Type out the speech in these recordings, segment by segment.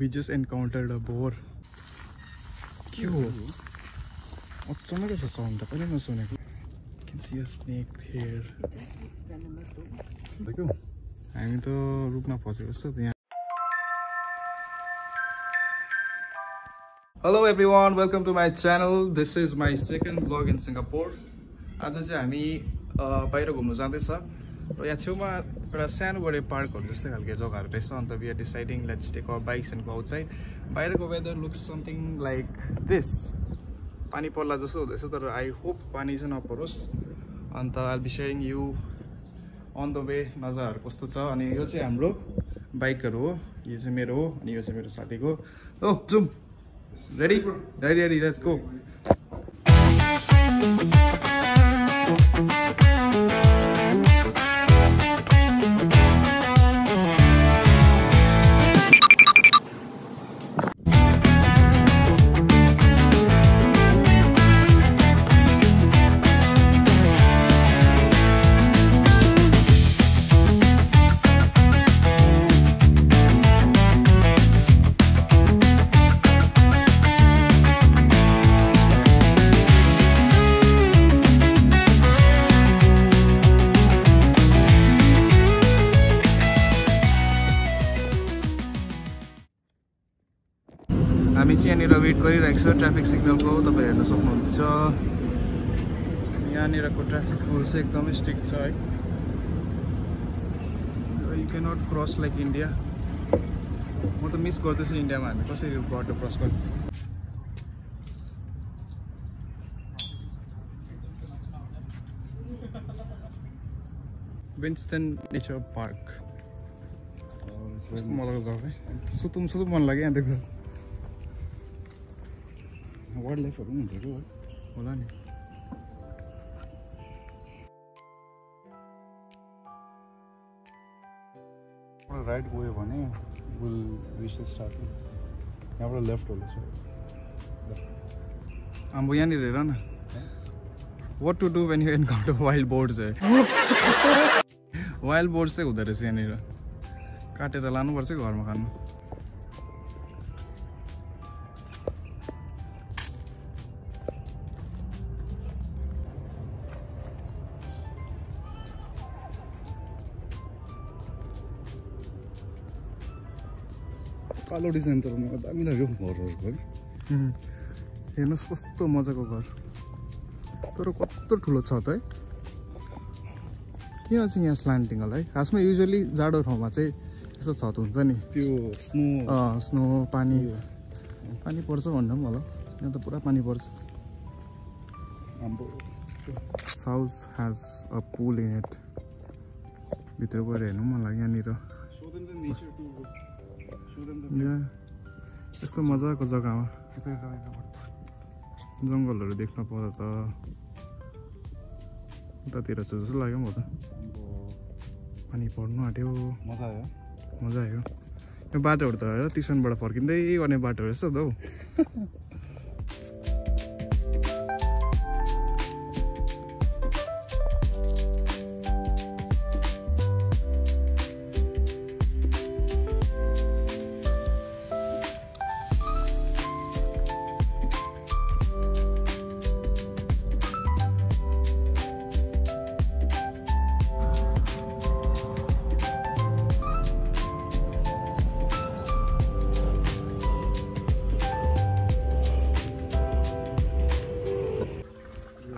We just encountered a boar. Cute. What's some of this sound? I don't know. You can see a snake here. I'm to look na possible. Hello everyone, welcome to my channel. This is my second vlog in Singapore. आज चाहिँ हामी बाहिर घुम्न जाँदैछ र यहाँ छेउमा एउटा सानो बडे पार्कहरु जस्तै खालको जग्गाहरु रहेछ अन्त we are deciding let's take our bikes and go outside. बाहिरको weather looks something like this. पानी पर्ला जस्तो हुँदैछ तर I hope पानी चाहिँ नपरोस्. अन्त I'll be sharing you on the way नजाराहरु कस्तो छ अनि यो चाहिँ हाम्रो बाइकहरु हो. यो चाहिँ मेरो हो अनि यो चाहिँ मेरो साथीको. ओ zoom. Ready? Ready, let's go. हामी चाहिँ यहाँनिर वेट गरिरहेको छ ट्राफिक सिग्नलको तपाईहरु हेर्न सक्नुहुन्छ यहाँनिरको ट्राफिक रुल चाहिँ एकदमै स्ट्रिक्ट छ है you can not cross like India म त मिस गर्दैछु इन्डियामा हामी कसरी बाटो क्रस गर्ने विन्स्टन नेचर पार्क मजाको जग्गा है सुतुम मन लाग्यो यहाँ देख्दा वाइल्ड लाइफहरु हुन्छ के होला नि राइट गयो भने विल रिच द स्टार्ट यहाँबाट लेफ्ट होला सर अब यहाँनिर हेर न what to do when you encounter wild boars wild boars चाहिँ हुँदो रहेछ यहाँनिर काटेर लानुपर्छ घरमा खानु कालो डिजाइन तर मलाई दामी लाग्यो घरहरुको है हेर्नुस् कस्तो मजाको घर तर कस्तो ठुलो छत है किन चाहिँ यहाँ स्ल्यान्टिङ होला है खासमा युजुअली जाडो ठाउँमा चाहिँ यस्तो छत हुन्छ नि त्यो स्नो पानी पर्छ भन्दा पनि होला यहाँ त पुरा पानी पर्छ house has a pool in it भित्र गएर हेर्नु मन लाग्यो यहाँनिर यस्तो मजाको जग्गामा जङ्गलहरु देख्न पाउँदा त उतातिर छ जस्तो लाग्यो म त पानी पर्नु आट्यो मजा आयो यो बाटोहरु त ट्युसनबाट फर्किँदै गर्ने बाटोहरु रहेछ त हौ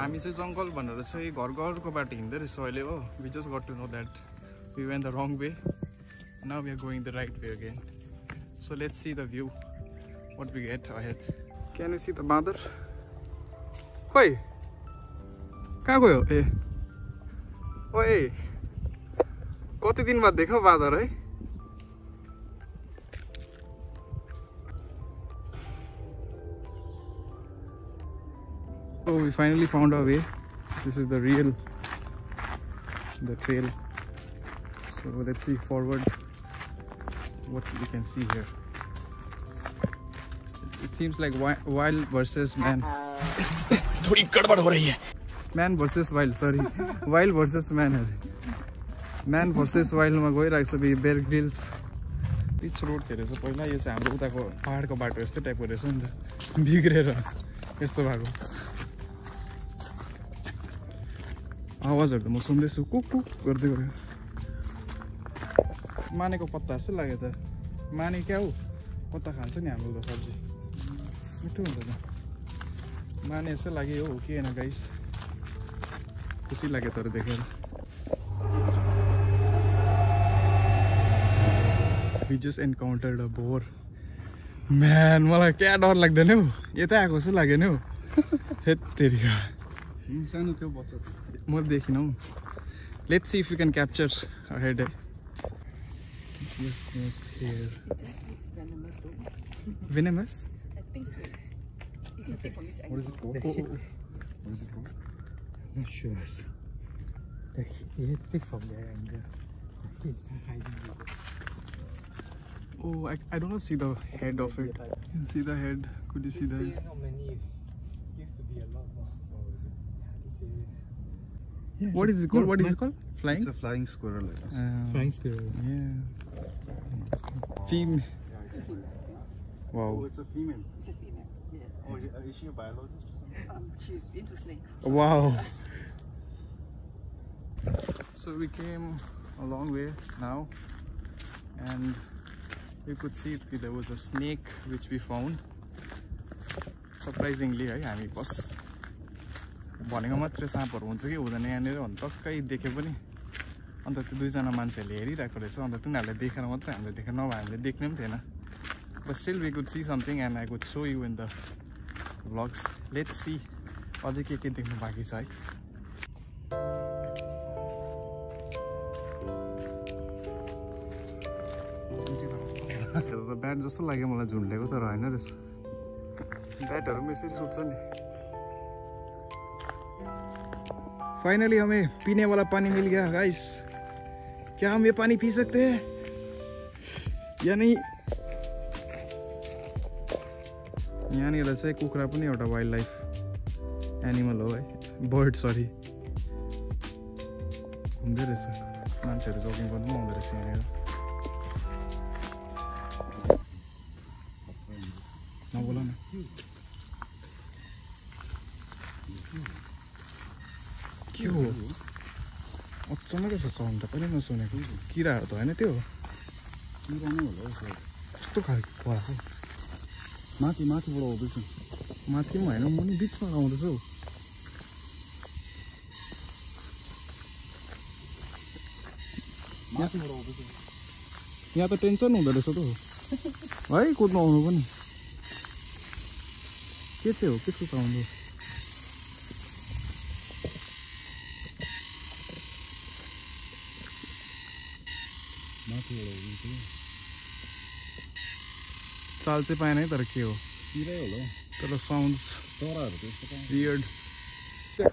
हामी चाहिँ जंगल भनेर चाहिँ घरको बाटो हिँड्दै रहेछ अहिले हो we just got to know that we went the wrong way now we are going the right way again so let's see the view what we get ahead can you see the बाँदर ओइ कहाँ गयो ए ओए कति दिन बाद देखौ बाँदर है So we finally found our way. This is the trail. So let's see forward what we can see here. It seems like wild versus man. थोड़ी गड़बड़ हो रही है. Man versus wild, sorry. Wild versus man. Man versus wild मा गइरहेको छ Bear Grylls pitch road थियो रहेछ पहिला यो चाहिँ हाम्रो उताको पहाडको बाटो यस्तो टाइपको रहेछ नि त बिग्रेर यस्तो भएको आवाजहरू त म सुन्दैछु कुक कुक गर्दै गयो मानेको पत्ता जस्तो लाग्यो त माने क्या हो पत्ता खान्छ नि हाम्रो त सब्जी मिठो हुन्छ त माने जस्तो लाग्यो हो के होइन गाइस खुसी लाग्यो तर देखेर We just encountered a boar. Man, मलाई क्या डर लाग्दैन हौ यतै आएको जस्तो लाग्यो नि हौ हेत तेरिका सानो थियो बच्चा म देखिन हौ let's see if you can capture ahead venomous I think so. You can take from this What is angle. it called? What is it called? I'm not sure. You have to take from there and he's hiding. oh I don't see the head of it you see the head could you see the head Not many. Used to be a lot more. what is it called what is it called flying It's a flying squirrel. Flying squirrel. yeah female wow it's a female. It's a female. Yeah. Oh, is she a biologist? She's into snakes. wow so we came a long way now and you could see there was a snake which we found surprisingly है हामी बस भनेको मात्रै साँपहरू हुन्छ कि हुँदैन यहाँनिर भन्नु टक्कै देख्यो पनि अन्त त्यो दुईजना मान्छेहरूले हेरिरहेको रहेछ अन्त तिनीहरूले देखेर मात्रै हामीले देखेर नभए हामीले देख्ने पनि थिएन but still we could see something and I could show you in the vlogs let's see अझै के देख्नु बाँकी छ है ब्याट जस्तो लाग्यो मलाई झुन्डेको तर होइन रहेछ ब्याटहरू पनि यसरी सुत्छ नि फाइनली हमें पीने वाला पानी मिल गया गाइस क्या हम ये पानी पी सकते हैं या नहीं यहाँनिर चाहिँ कुखुरा पनि एउटा वाइल्ड लाइफ एनिमल हो है बर्ड सरी घुम्दै रहेछ मान्छेहरू जगिङ गर्नु पनि आउँदो रहेछ यहाँनिर नबोल न के हो अचम्मकै छ साउन्ड त कहिले नसुनेको किराहरू त होइन त्यो किरा नै होला हौ सायद कस्तो खालको भएको माथिबाट आउँदैछ माथि पनि होइन मुनि बिचमा आउँदैछ हौ माथिबाट आउँदैछ यहाँ त टेन्सन हुँदो रहेछ त है कुद्नु आउनु पनि के चाहिँ हो केको साउन्ड हो माथिबाट आउँदैछ चाल चाहिँ पाएन है तर के हो किरै होला हौ तर साउन्ड चराहरू त्यस्तो पाउँछ वियर्ड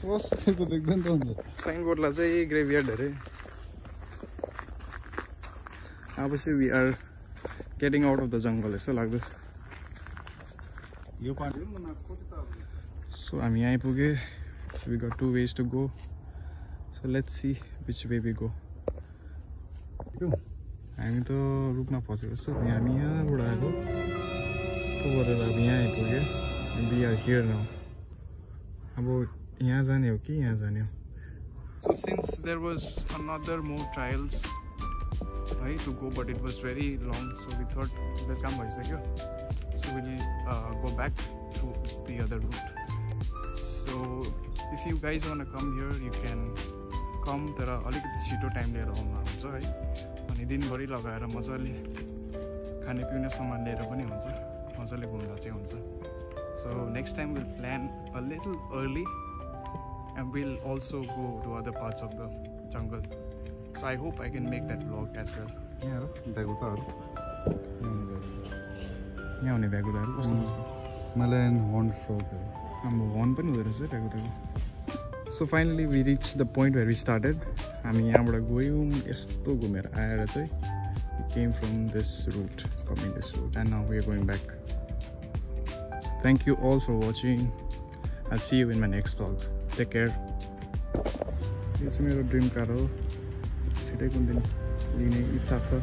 क्रस टाइपको देख्दैन त अन्त साइनबोर्डलाई चाहिँ ग्रेभयार्ड अरे अब चाहिँ we are getting out of the jungle जस्तो लाग्दैछ यो पार्टी सो हामी आइपुगे so we got 2 ways to go so let's see which way we go हामी त रुखमा फसेको छ हामी यहाँबाट आएको यस्तो गरेर अब यहाँ आइपुग्यो वी आर हियर नाउ अब यहाँ जाने हो कि यहाँ जाने हो so since there was another more trials है to go but it was very long so we thought welcome भइसक्यो so will go back through the other route so if you guys want come here you can come तर अलिकति छिटो time लिएर आउनुहुन्छ है अनि दिनभरि लगाएर मजाले खाने पिउने सामान लिएर पनि हुन्छ मजाले घुम्दा चाहिँ हुन्छ so next time we'll plan a little early and we'll also go to other parts of the jungle so I hope I can make that vlog as well यहाँ भ्यागुताहरू यहाँ हुने भ्यागुताहरू कस्तो हुन्छ मलायन हर्न फ्रगहरू हाम्रो हर्न पनि हुँदो रहेछ भ्यागुताको so finally we reach the point where we started हामी यहाँबाट गयौँ यस्तो घुमेर आएर चाहिँ we came from this route coming this route and now we are going back thank you all for watching I see you in my next vlog take care यो चाहिँ मेरो ड्रिम कार हो छिटै कुन दिन लिने इच्छा छ